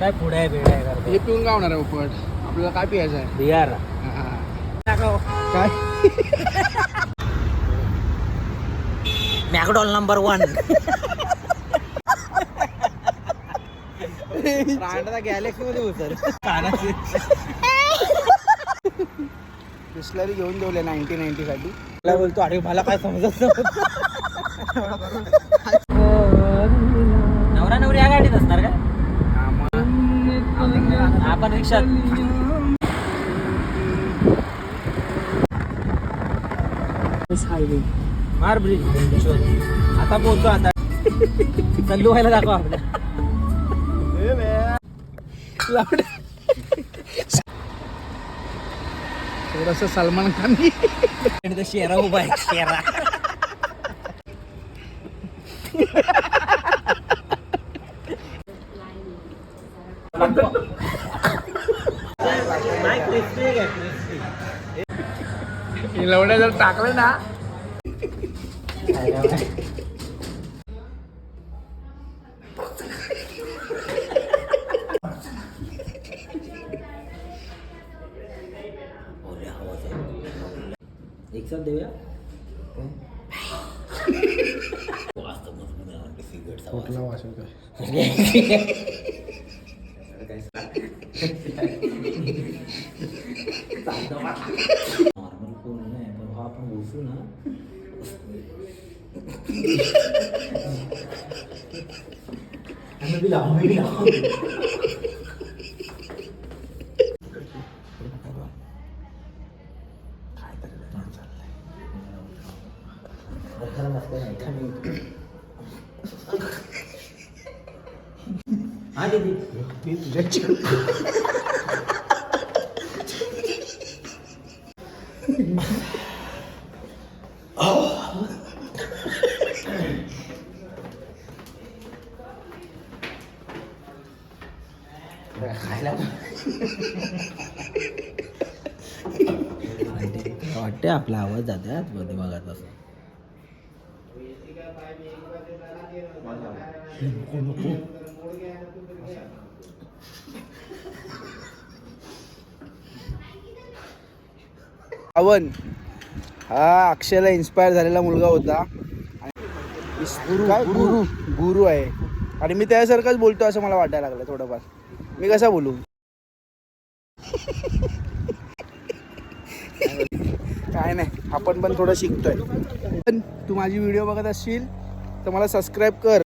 काय पुढे आहे बेड आहे हे पिऊन काय होणार आहे उपट? आपल्याला काय पियायचं आहे? बिहार काय मॅकडॉल नंबर 1 गॅलेक्सी मध्ये उतर बिस्लरी घेऊन देऊले 90 साठी. मला बोलतो अरे मला काय समजत नव्हतं. नवरा नवरी या गाडीत असणार का? आपण रिक्षात मार ब्रिज आता पोहोचतो. आता चालू व्हायला दाखवा आपल्या थोडस सलमान खान शेरा उभा आहे. शेरा लवड्या जर टाकलं ना एक साथ देऊया. कुठला वाचवतोय? नॉर्मल फोन नाही पण हा आपण बसू ना. हा दीदी खायला वाटते आपला आवाज जातात मध्ये बघत असं. अवन हा अक्षयला इन्स्पायर झालेला मुलगा होता. गुरु गुरु आहे आणि मी त्यासारखंच बोलतो असं मला वाटायला लागलं थोडंफार. मी कसा बोलू? काय नाही, आपण पण थोडं शिकतोय. पण तू माझी व्हिडिओ बघत असशील तर मला सबस्क्राईब कर.